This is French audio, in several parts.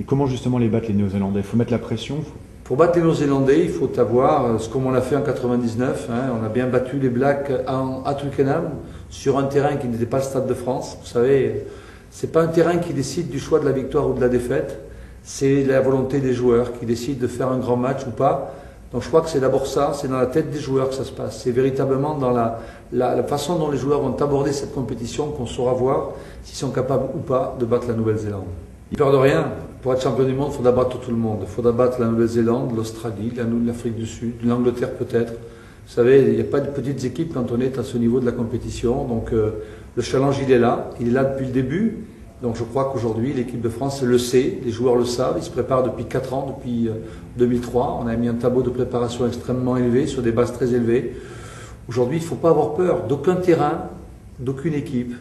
Et comment justement les battre les Néo-Zélandais? Il faut mettre la pression? Pour battre les Néo-Zélandais, il faut avoir ce qu'on a fait en 99. On a bien battu les Blacks à Twickenham sur un terrain qui n'était pas le Stade de France. Vous savez, c'est pas un terrain qui décide du choix de la victoire ou de la défaite. C'est la volonté des joueurs qui décident de faire un grand match ou pas. Donc je crois que c'est d'abord ça, c'est dans la tête des joueurs que ça se passe. C'est véritablement dans la façon dont les joueurs vont aborder cette compétition qu'on saura voir s'ils sont capables ou pas de battre la Nouvelle-Zélande. Ils peur de rien. Pour être champion du monde, il faudra battre tout le monde. Il faudra battre la Nouvelle-Zélande, l'Australie, l'Afrique du Sud, l'Angleterre peut-être. Vous savez, il n'y a pas de petites équipes quand on est à ce niveau de la compétition. Donc le challenge, il est là depuis le début. Donc je crois qu'aujourd'hui, l'équipe de France le sait, les joueurs le savent, ils se préparent depuis 4 ans, depuis 2003. On a mis un tableau de préparation extrêmement élevé, sur des bases très élevées. Aujourd'hui, il ne faut pas avoir peur d'aucun terrain, d'aucune équipe,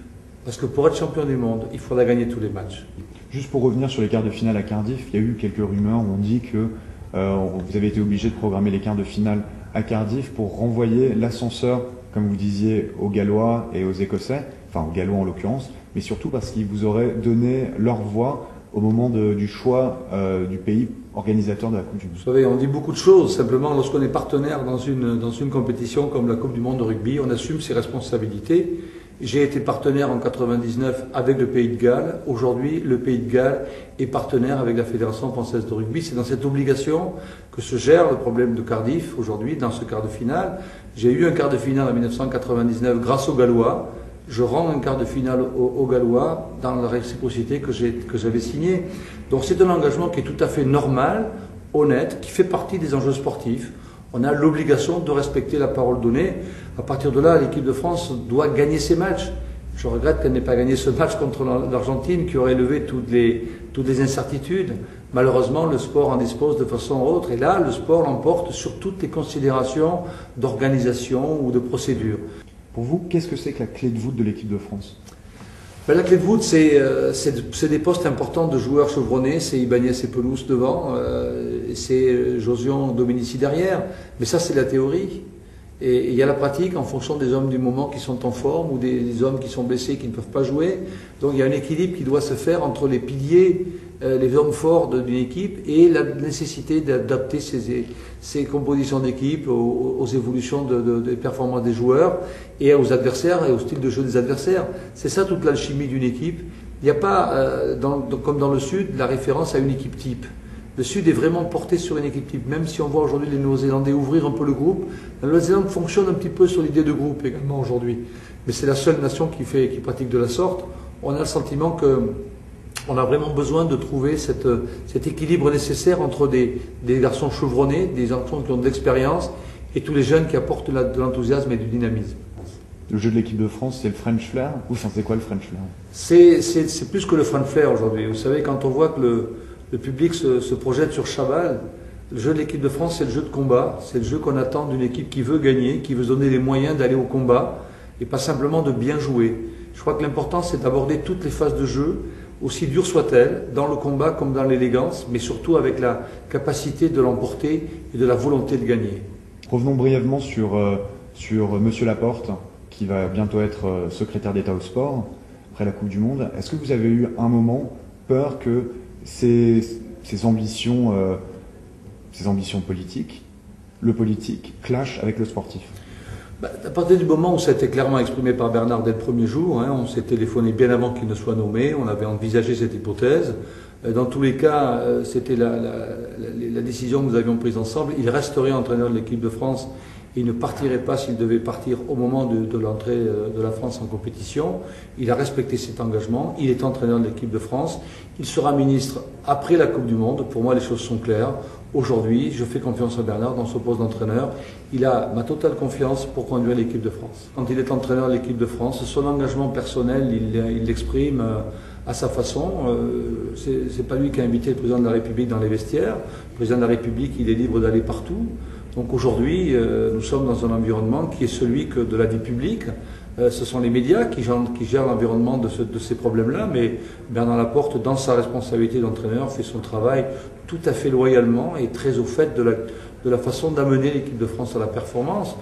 parce que pour être champion du monde, il faudra gagner tous les matchs. Juste pour revenir sur les quarts de finale à Cardiff, il y a eu quelques rumeurs où on dit que vous avez été obligé de programmer les quarts de finale à Cardiff pour renvoyer l'ascenseur, comme vous disiez, aux Gallois et aux Écossais, enfin aux Gallois en l'occurrence, mais surtout parce qu'ils vous auraient donné leur voix au moment du choix du pays organisateur de la Coupe du Monde. Vous savez, on dit beaucoup de choses. Simplement, lorsqu'on est partenaire dans une compétition comme la Coupe du Monde de rugby, on assume ses responsabilités. J'ai été partenaire en 99 avec le Pays de Galles. Aujourd'hui, le Pays de Galles est partenaire avec la Fédération française de rugby. C'est dans cette obligation que se gère le problème de Cardiff aujourd'hui, dans ce quart de finale. J'ai eu un quart de finale en 1999 grâce aux Gallois. Je rends un quart de finale aux Gallois dans la réciprocité que j'avais signée. Donc c'est un engagement qui est tout à fait normal, honnête, qui fait partie des enjeux sportifs. On a l'obligation de respecter la parole donnée. À partir de là, l'équipe de France doit gagner ses matchs. Je regrette qu'elle n'ait pas gagné ce match contre l'Argentine qui aurait levé toutes les incertitudes. Malheureusement, le sport en dispose de façon autre. Et là, le sport l'emporte sur toutes les considérations d'organisation ou de procédure. Pour vous, qu'est-ce que c'est que la clé de voûte de l'équipe de France? La clé de voûte, c'est des postes importants de joueurs chevronnés. C'est Ibanez et Pelouse devant, c'est Josion Dominici derrière. Mais ça, c'est la théorie. Et il y a la pratique en fonction des hommes du moment qui sont en forme ou des hommes qui sont blessés qui ne peuvent pas jouer. Donc il y a un équilibre qui doit se faire entre les piliers, les hommes forts d'une équipe et la nécessité d'adapter ces compositions d'équipe aux évolutions des performances des joueurs et aux adversaires et au style de jeu des adversaires. C'est ça toute l'alchimie d'une équipe. Il n'y a pas, comme dans le Sud, la référence à une équipe type. Le Sud est vraiment porté sur une équipe type, même si on voit aujourd'hui les Néo-Zélandais ouvrir un peu le groupe. La Nouvelle-Zélande fonctionne un petit peu sur l'idée de groupe également aujourd'hui. Mais c'est la seule nation qui pratique de la sorte. On a le sentiment qu'on a vraiment besoin de trouver cet équilibre nécessaire entre des garçons chevronnés, des garçons qui ont de l'expérience, et tous les jeunes qui apportent de l'enthousiasme et du dynamisme. Le jeu de l'équipe de France, c'est le French Flair? Ou c'est quoi le French Flair? C'est plus que le French Flair aujourd'hui. Vous savez, quand on voit que le public se projette sur Chaval, le jeu de l'équipe de France, c'est le jeu de combat. C'est le jeu qu'on attend d'une équipe qui veut gagner, qui veut se donner les moyens d'aller au combat, et pas simplement de bien jouer. Je crois que l'important, c'est d'aborder toutes les phases de jeu, aussi dures soient-elles, dans le combat comme dans l'élégance, mais surtout avec la capacité de l'emporter et de la volonté de gagner. Revenons brièvement sur Monsieur Laporte, qui va bientôt être secrétaire d'État au sport, après la Coupe du Monde. Est-ce que vous avez eu un moment peur que ces ambitions politiques, le politique, clash avec le sportif? À partir du moment où ça a été clairement exprimé par Bernard dès le premier jour, on s'est téléphoné bien avant qu'il ne soit nommé, on avait envisagé cette hypothèse. Dans tous les cas, c'était la décision que nous avions prise ensemble. Il resterait entraîneur de l'équipe de France et il ne partirait pas s'il devait partir au moment de l'entrée de la France en compétition. Il a respecté cet engagement, il est entraîneur de l'équipe de France, il sera ministre après la Coupe du Monde. Pour moi, les choses sont claires. Aujourd'hui, je fais confiance à Bernard dans son poste d'entraîneur. Il a ma totale confiance pour conduire l'équipe de France. Quand il est entraîneur de l'équipe de France, son engagement personnel, il l'exprime à sa façon. C'est pas lui qui a invité le président de la République dans les vestiaires. Le président de la République, il est libre d'aller partout. Donc aujourd'hui, nous sommes dans un environnement qui est celui de la vie publique. Ce sont les médias qui gèrent l'environnement de ces problèmes-là, mais Bernard Laporte, dans sa responsabilité d'entraîneur, fait son travail tout à fait loyalement et très au fait de la façon d'amener l'équipe de France à la performance.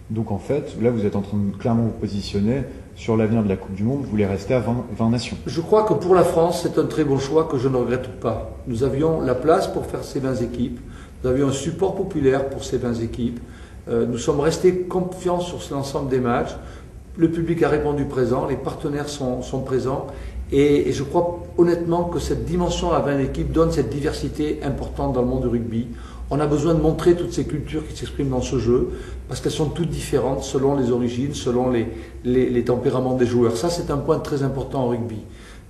Donc en fait, là vous êtes en train de clairement vous positionner sur l'avenir de la Coupe du Monde, vous voulez rester à 20 nations. Je crois que pour la France, c'est un très bon choix que je ne regrette pas. Nous avions la place pour faire ces 20 équipes, nous avions un support populaire pour ces 20 équipes, nous sommes restés confiants sur l'ensemble des matchs, le public a répondu présent, les partenaires sont présents, et je crois honnêtement que cette dimension à 20 équipes donne cette diversité importante dans le monde du rugby. On a besoin de montrer toutes ces cultures qui s'expriment dans ce jeu, parce qu'elles sont toutes différentes selon les origines, selon les tempéraments des joueurs. Ça, c'est un point très important en rugby.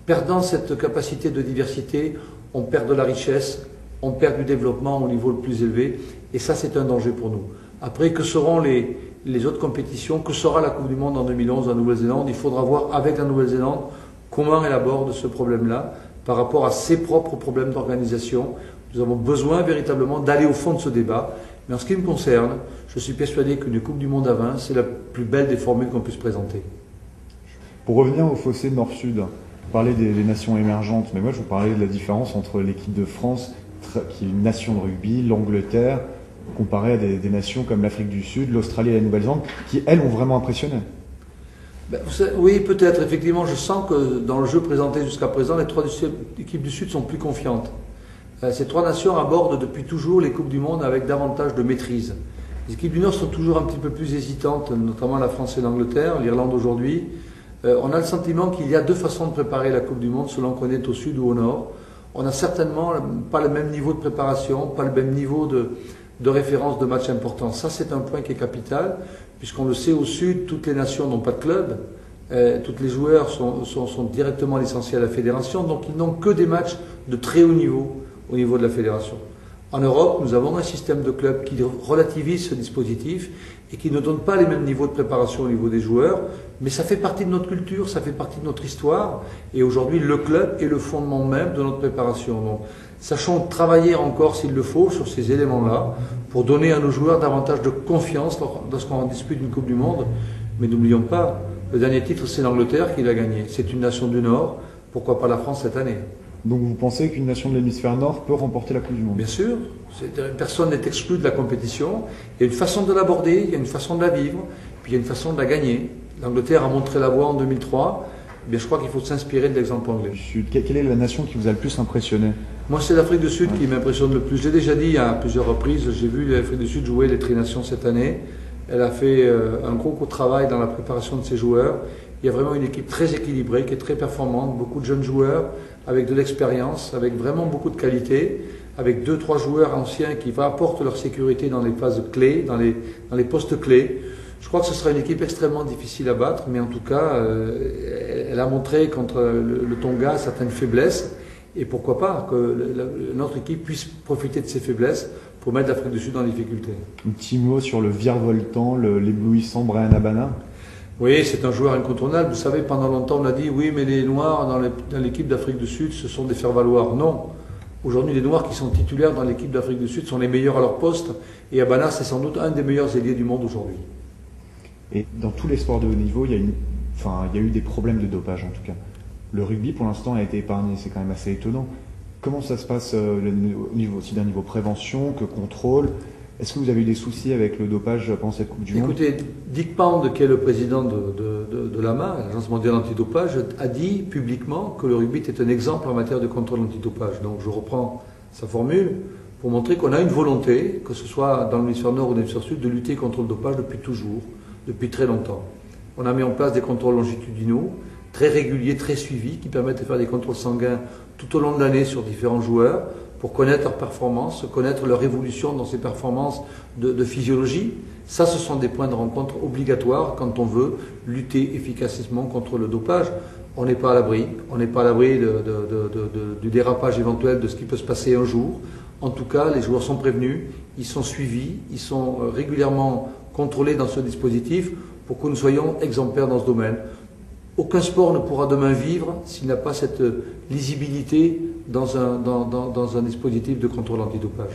Perdant cette capacité de diversité, on perd de la richesse, on perd du développement au niveau le plus élevé, et ça, c'est un danger pour nous. Après, que seront les autres compétitions, que sera la Coupe du Monde en 2011 en Nouvelle-Zélande? Il faudra voir avec la Nouvelle-Zélande comment elle aborde ce problème-là par rapport à ses propres problèmes d'organisation. Nous avons besoin véritablement d'aller au fond de ce débat. Mais en ce qui me concerne, je suis persuadé qu'une Coupe du Monde à 20, c'est la plus belle des formules qu'on puisse présenter. Pour revenir au fossé nord-sud, vous parlez des nations émergentes, mais moi je vous parlais de la différence entre l'équipe de France, qui est une nation de rugby, l'Angleterre, comparée à des nations comme l'Afrique du Sud, l'Australie et la Nouvelle-Zélande, qui elles ont vraiment impressionné. Oui, peut-être. Effectivement, je sens que dans le jeu présenté jusqu'à présent, les 3 équipes du Sud sont plus confiantes. Ces 3 nations abordent depuis toujours les Coupes du Monde avec davantage de maîtrise. Les équipes du Nord sont toujours un petit peu plus hésitantes, notamment la France et l'Angleterre, l'Irlande aujourd'hui. On a le sentiment qu'il y a 2 façons de préparer la Coupe du Monde selon qu'on est au Sud ou au Nord. On n'a certainement pas le même niveau de préparation, pas le même niveau de référence de matchs importants. Ça, c'est un point qui est capital, puisqu'on le sait au Sud, toutes les nations n'ont pas de club. Tous les joueurs sont directement licenciés à la fédération, donc ils n'ont que des matchs de très haut niveau au niveau de la fédération. En Europe, nous avons un système de clubs qui relativise ce dispositif et qui ne donne pas les mêmes niveaux de préparation au niveau des joueurs, mais ça fait partie de notre culture, ça fait partie de notre histoire, et aujourd'hui le club est le fondement même de notre préparation. Donc, sachons travailler encore s'il le faut sur ces éléments-là pour donner à nos joueurs davantage de confiance lorsqu'on dispute une Coupe du Monde, mais n'oublions pas, le dernier titre c'est l'Angleterre qui l'a gagné, c'est une nation du Nord, pourquoi pas la France cette année? Donc vous pensez qu'une nation de l'hémisphère nord peut remporter la Coupe du Monde? Bien sûr, personne n'est exclu de la compétition. Il y a une façon de l'aborder, il y a une façon de la vivre, puis il y a une façon de la gagner. L'Angleterre a montré la voie en 2003. Eh bien, je crois qu'il faut s'inspirer de l'exemple anglais. Quelle est la nation qui vous a le plus impressionné? Moi, c'est l'Afrique du Sud qui m'impressionne le plus. J'ai déjà dit à plusieurs reprises, j'ai vu l'Afrique du Sud jouer les Tri-Nations cette année. Elle a fait un gros travail dans la préparation de ses joueurs. Il y a vraiment une équipe très équilibrée, qui est très performante, beaucoup de jeunes joueurs, avec de l'expérience, avec vraiment beaucoup de qualité, avec 2-3 joueurs anciens qui apportent leur sécurité dans les phases clés, dans les postes clés. Je crois que ce sera une équipe extrêmement difficile à battre, mais en tout cas, elle a montré contre le Tonga certaines faiblesses, et pourquoi pas que notre équipe puisse profiter de ces faiblesses pour mettre l'Afrique du Sud en difficulté. Un petit mot sur le virevoltant, l'éblouissant Bryan Habana. Oui, c'est un joueur incontournable. Vous savez, pendant longtemps, on a dit oui, mais les Noirs dans l'équipe d'Afrique du Sud, ce sont des faire-valoir. Non. Aujourd'hui, les Noirs qui sont titulaires dans l'équipe d'Afrique du Sud sont les meilleurs à leur poste. Et Habana, c'est sans doute un des meilleurs ailiers du monde aujourd'hui. Et dans tous les sports de haut niveau, il y a eu des problèmes de dopage en tout cas. Le rugby, pour l'instant, a été épargné. C'est quand même assez étonnant. Comment ça se passe au niveau aussi d'un niveau prévention que contrôle? Est-ce que vous avez eu des soucis avec le dopage pendant cette Coupe du Monde? Écoutez, Dick Pound, qui est le président de l'AMA, l'Agence mondiale antidopage, a dit publiquement que le rugby était un exemple en matière de contrôle antidopage. Donc je reprends sa formule pour montrer qu'on a une volonté, que ce soit dans l'hémisphère nord ou dans l'hémisphère sud, de lutter contre le dopage depuis toujours, depuis très longtemps. On a mis en place des contrôles longitudinaux, très réguliers, très suivis, qui permettent de faire des contrôles sanguins tout au long de l'année sur différents joueurs, pour connaître leurs performances, connaître leur évolution dans ces performances de physiologie. Ça, ce sont des points de rencontre obligatoires quand on veut lutter efficacement contre le dopage. On n'est pas à l'abri. On n'est pas à l'abri du dérapage éventuel de ce qui peut se passer un jour. En tout cas, les joueurs sont prévenus, ils sont suivis, ils sont régulièrement contrôlés dans ce dispositif pour que nous soyons exemplaires dans ce domaine. Aucun sport ne pourra demain vivre s'il n'a pas cette lisibilité dans un dispositif de contrôle antidopage.